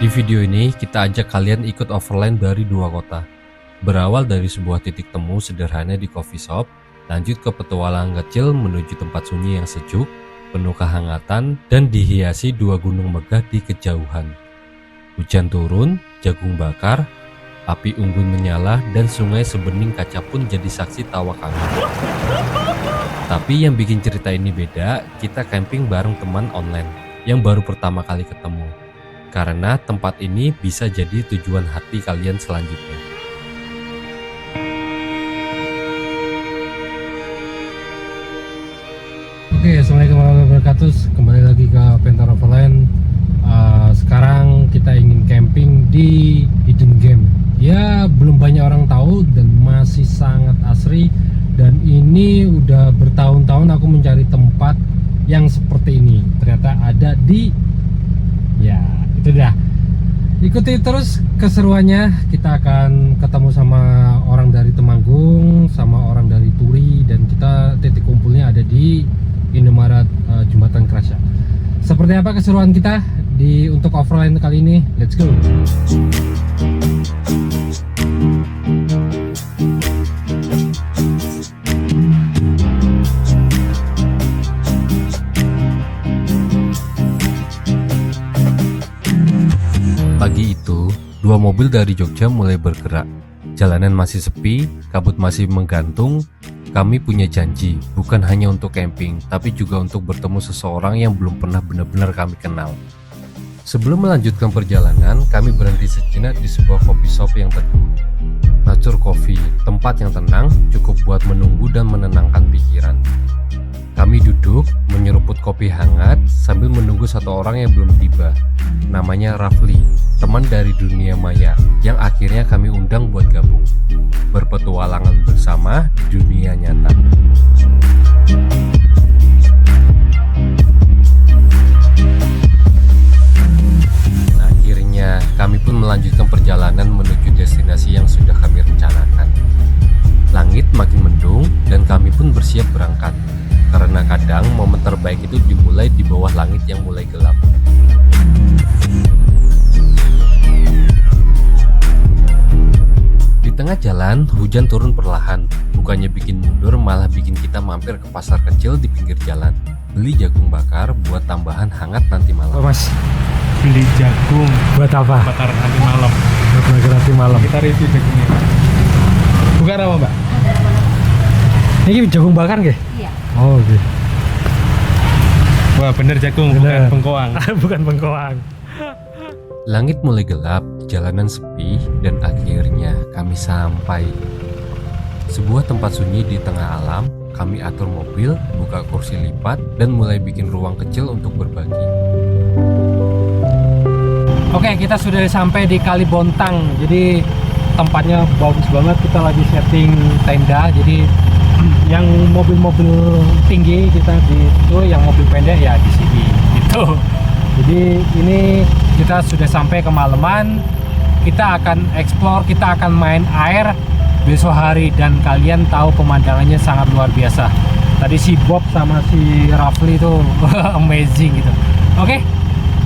Di video ini kita ajak kalian ikut overland dari dua kota. Berawal dari sebuah titik temu sederhana di coffee shop, lanjut ke petualangan kecil menuju tempat sunyi yang sejuk, penuh kehangatan, dan dihiasi dua gunung megah di kejauhan. Hujan turun, jagung bakar, api unggun menyala, dan sungai sebening kaca pun jadi saksi tawa kami. Tapi yang bikin cerita ini beda, kita camping bareng teman online yang baru pertama kali ketemu. Karena tempat ini bisa jadi tujuan hati kalian selanjutnya. Oke, assalamualaikum warahmatullahi wabarakatuh. Kembali lagi ke Pentar Overland. Sekarang kita ingin camping di Hidden Game. Ya, belum banyak orang tahu dan masih sangat asri. Dan ini udah bertahun-tahun aku mencari tempat yang seperti ini. Ternyata ada di, ya itu dah. Ikuti terus keseruannya. Kita akan ketemu sama orang dari Temanggung, sama orang dari Turi, dan kita titik kumpulnya ada di Indomaret Jembatan Kerasa. Seperti apa keseruan kita untuk overland kali ini? Let's go. Pagi itu, dua mobil dari Jogja mulai bergerak. Jalanan masih sepi, kabut masih menggantung. Kami punya janji, bukan hanya untuk camping, tapi juga untuk bertemu seseorang yang belum pernah benar-benar kami kenal. Sebelum melanjutkan perjalanan, kami berhenti sejenak di sebuah coffee shop yang teduh. Nature Coffee, tempat yang tenang, cukup buat menunggu dan menenangkan pikiran. Kami duduk, menyeruput kopi hangat sambil menunggu satu orang yang belum tiba. Namanya Rafli, teman dari dunia maya yang akhirnya kami undang buat gabung. Berpetualangan bersama di dunia nyata. Akhirnya kami pun melanjutkan perjalanan menuju destinasi yang sudah kami rencanakan. Langit makin mendung dan kami pun bersiap berangkat. Karena kadang momen terbaik itu dimulai di bawah langit yang mulai gelap. Di tengah jalan, hujan turun perlahan. Bukannya bikin mundur, malah bikin kita mampir ke pasar kecil di pinggir jalan. Beli jagung bakar buat tambahan hangat nanti malam. Oh, Mas, beli jagung buat apa? bakar nanti malam. Buat bakar nanti malam. Kita review jagungnya. Bukan apa, Mbak? Ini jagung bakar nggih? Iya. Oh, oke. Wah, bener jagung, Bener. bukan bengkoang. Bukan bengkoang. Langit mulai gelap, jalanan sepi, dan akhirnya kami sampai. Sebuah tempat sunyi di tengah alam. Kami atur mobil, buka kursi lipat, dan mulai bikin ruang kecil untuk berbagi. Oke, kita sudah sampai di Kalibontang. Jadi tempatnya bagus banget. Kita lagi setting tenda. Jadi yang mobil-mobil tinggi kita di situ, yang mobil pendek ya di sini gitu. Jadi ini kita sudah sampai kemalaman. Kita akan explore, kita akan main air besok hari, dan kalian tahu pemandangannya sangat luar biasa. Tadi si Bob sama si Rafli itu amazing gitu. Oke,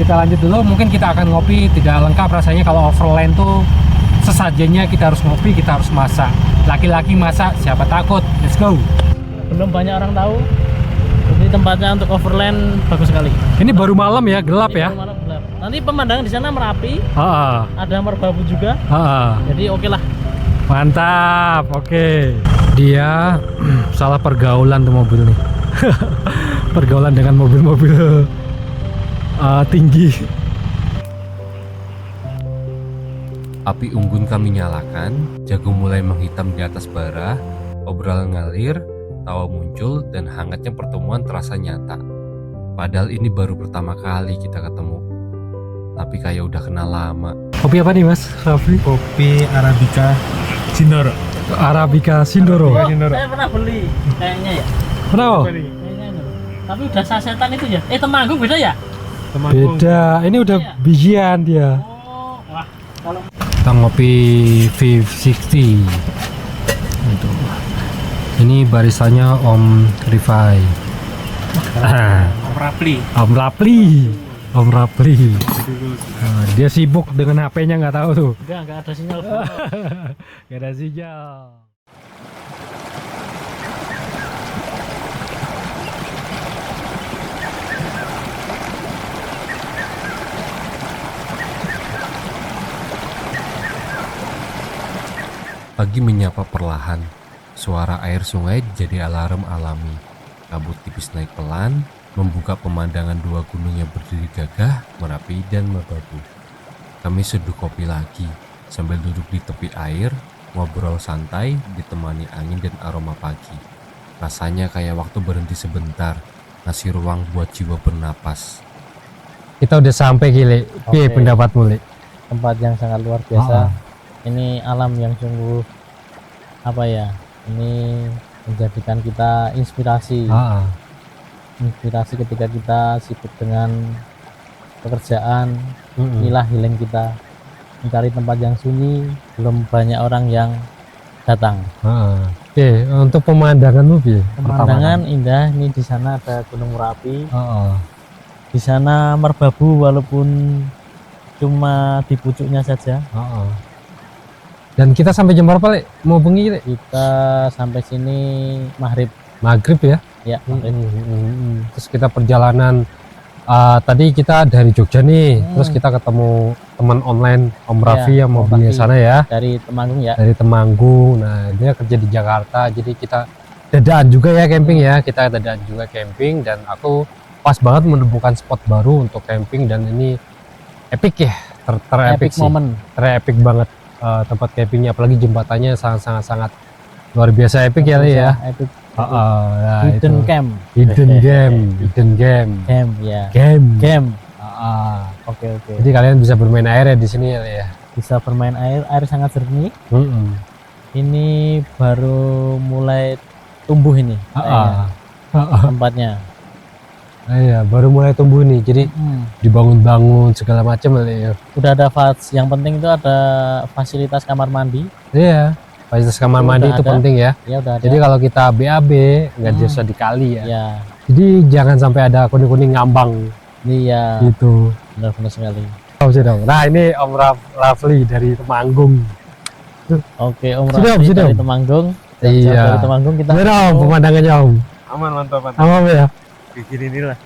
kita lanjut dulu. Mungkin kita akan ngopi. Tidak lengkap rasanya kalau overland tuh sesajennya kita harus ngopi, kita harus masak. Laki-laki masak, siapa takut? Let's go. Belum banyak orang tahu. Jadi tempatnya untuk overland bagus sekali. Ini baru malam ya, gelap ya. Ini malam gelap. Nanti pemandangan di sana Merapi, Ah, ada Merbabu juga. Jadi oke lah. mantap. Oke. Dia salah pergaulan tuh mobil nih. Pergaulan dengan mobil-mobil tinggi. Api unggun kami nyalakan, jagung mulai menghitam di atas bara, obrolan ngalir, tawa muncul, dan hangatnya pertemuan terasa nyata. Padahal ini baru pertama kali kita ketemu, tapi kayak udah kenal lama. Kopi apa nih Mas Rafli? Kopi Arabica Sindoro. Arabica Sindoro. Arabica Sindoro. Saya pernah beli kayaknya ya. Kenapa? Kayaknya itu. Tapi udah sasetan itu ya. Temanggung beda ya? Temanggung. Beda. Ini udah bijian dia. Oh, wah. Kalau Kita ngopi V60. Itu. Ini barisannya Om Rifai. Rapli. Om Rapli. Om Rapli. Nah, dia sibuk dengan HP-nya nggak tahu tuh. Enggak ada sinyal. Nggak ada sinyal. Pagi menyapa perlahan. Suara air sungai jadi alarm alami. Kabut tipis naik pelan, membuka pemandangan dua gunung yang berdiri gagah, Merapi dan Merbabu. Kami seduh kopi lagi, sambil duduk di tepi air, ngobrol santai, ditemani angin dan aroma pagi. Rasanya kayak waktu berhenti sebentar, ngasih ruang buat jiwa bernapas. Kita udah sampai Gile. Piye Oke. pendapatmu, Le? Tempat yang sangat luar biasa. Ini alam yang sungguh apa ya? Ini menjadikan kita inspirasi. Inspirasi ketika kita sibuk dengan pekerjaan, inilah healing kita. Mencari tempat yang sunyi, belum banyak orang yang datang. Oke, untuk pemandanganmu piye? Pemandangan indah. Ini di sana ada Gunung Merapi. Heeh. Di sana Merbabu walaupun cuma di pucuknya saja. Dan kita sampai jam berapa, Le? Mau bengi, Le? Kita sampai sini maghrib. Maghrib ya? Ya, maghrib. Terus kita perjalanan tadi kita dari Jogja nih, terus kita ketemu teman online Om Raffi yang Om mobilnya Raffi. sana ya, Dari Temanggung ya. dari Temanggung. Nah, dia kerja di Jakarta, jadi kita dadaan juga ya camping ya. Kita dadaan juga camping dan aku pas banget menemukan spot baru untuk camping dan ini epic ya, ter-epic Epic sih, moment. ter-epic banget tempat campingnya, apalagi jembatannya sangat luar biasa epic ya, Le ya. Epic. Nah, Hidden itu. camp. Hidden game. Camp ya. Game. Camp. Ah, Oke. jadi kalian bisa bermain air ya di sini ya. Bisa bermain air sangat jernih. Mm-mm. Ini baru mulai tumbuh ini kayaknya, tempatnya. Iya, baru mulai tumbuh nih. Jadi dibangun-bangun segala macam ya. Udah ada yang penting itu ada fasilitas kamar mandi. Iya, fasilitas kamar Itu mandi udah itu ada. penting ya. Ya udah ada. Jadi kalau kita BAB nggak bisa dikali ya. Ya, Jadi jangan sampai ada kuning-kuning ngambang iya, gitu. benar-benar sekali. Oh, dong. Nah, ini Om Rafli dari Temanggung. Oke, Om Sini, Om, Raffi sini, dari Om. Temanggung. Dan Iya. jauh dari Temanggung kita Gimana Om pemandangannya Om? Aman, mantap. Aman ya? Bikin inilah.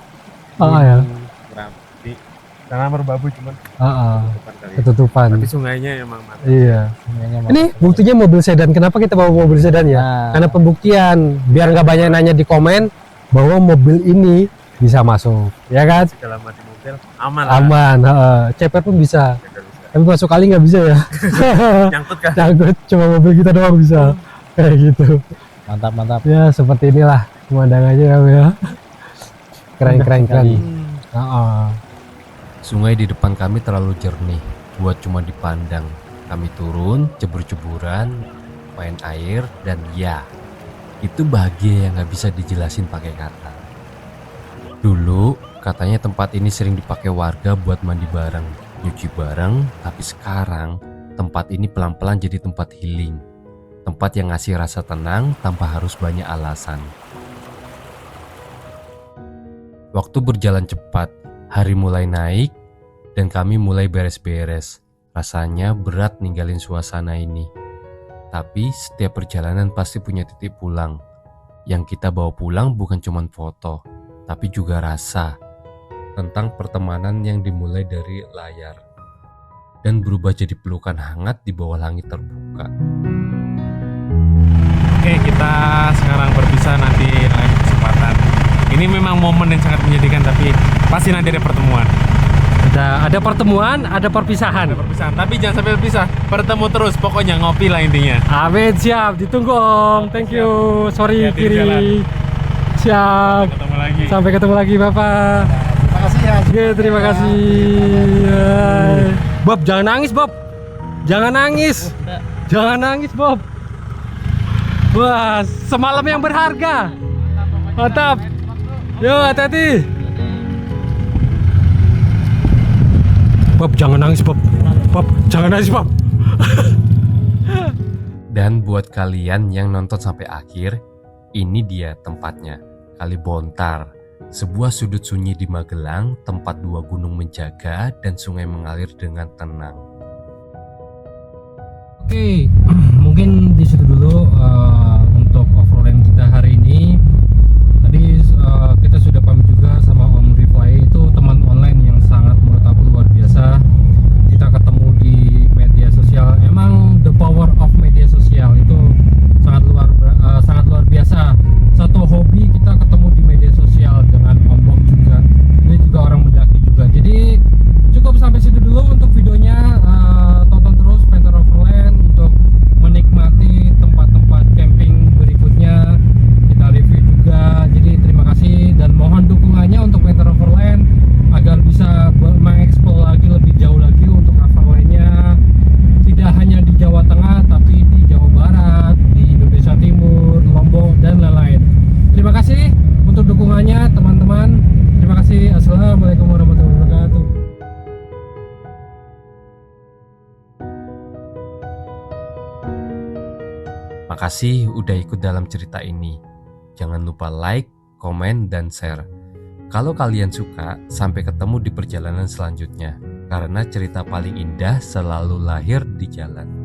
Ya. Merapi. Karena Merbabu cuman depan kali ya. Ketutupan. Tapi sungainya emang mantap. Iya. semuanya Ini buktinya mobil sedan. Kenapa kita bawa mobil sedan ya? Nah, Karena pembuktian. Biar nggak banyak nanya di komen bahwa mobil ini bisa masuk, ya kan? Segala macam mobil aman lah. Aman. CPR pun bisa. Nggak bisa. Tapi masuk kali nggak bisa ya. Nyangkut kan? Takut cuma mobil kita doang bisa. Kayak gitu. mantap. Ya seperti inilah pemandangannya ya. Keren. sekali. Sungai di depan kami terlalu jernih buat cuma dipandang. Kami turun, cebur-ceburan, main air, dan ya, itu bahagia yang nggak bisa dijelasin pakai kata. Dulu, katanya tempat ini sering dipakai warga buat mandi bareng, nyuci bareng, tapi sekarang tempat ini pelan-pelan jadi tempat healing. Tempat yang ngasih rasa tenang tanpa harus banyak alasan. Waktu berjalan cepat, hari mulai naik, dan kami mulai beres-beres. Rasanya berat ninggalin suasana ini. Tapi setiap perjalanan pasti punya titik pulang. Yang kita bawa pulang bukan cuma foto, tapi juga rasa tentang pertemanan yang dimulai dari layar dan berubah jadi pelukan hangat di bawah langit terbuka. Oke, kita sekarang berpisah, nanti lain kesempatan. Ini memang momen yang sangat menyedihkan, tapi pasti nanti ada pertemuan. Ada pertemuan, ada perpisahan. Ada perpisahan, tapi jangan sampai berpisah. Bertemu terus, pokoknya ngopi lah intinya. Amin, siap. Ditunggu Om. Thank you. Sorry Hati-hati di jalan. Kiri. Siap. Ketemu lagi. Sampai ketemu lagi Bapak. Terima kasih ya. Oke, terima kasih. Hai. Bob, jangan nangis Bob. Jangan nangis. Jangan nangis Bob. Wah, semalam yang berharga. Mantap. Yo, hati-hati. Bob, jangan nangis Bob. Bob, jangan nangis Bob. Dan buat kalian yang nonton sampai akhir, ini dia tempatnya, Kali Bontar. Sebuah sudut sunyi di Magelang, tempat dua gunung menjaga dan sungai mengalir dengan tenang. Oke, mungkin di situ dulu untuk overland kita hari ini. Tadi kita sudah pamit juga sama Om Reply, itu teman online yang sangat menurut aku luar biasa. Kita ketemu di media sosial, emang the power of media sosial itu sangat luar biasa. Satu hobi kita ketemu di media sosial dengan Om Bob juga, dia juga orang mendaki juga. Jadi cukup sampai situ dulu untuk videonya. Tonton terus Panther Overland untuk menikmati tempat-tempat camping berikutnya, kita review juga. Jadi terima kasih dan mohon dukungannya untuk Panther Overland agar bisa mengeksplor lagi lebih jauh lagi untuk overlandnya, tidak hanya di Jawa Tengah tapi di Jawa Barat, di Indonesia Timur, Lombok dan lain-lain. Terima kasih untuk dukungannya teman-teman. Terima kasih. Assalamualaikum warahmatullahi wabarakatuh. Makasih udah ikut dalam cerita ini. Jangan lupa like, komen, dan share. Kalau kalian suka, sampai ketemu di perjalanan selanjutnya. Karena cerita paling indah selalu lahir di jalan.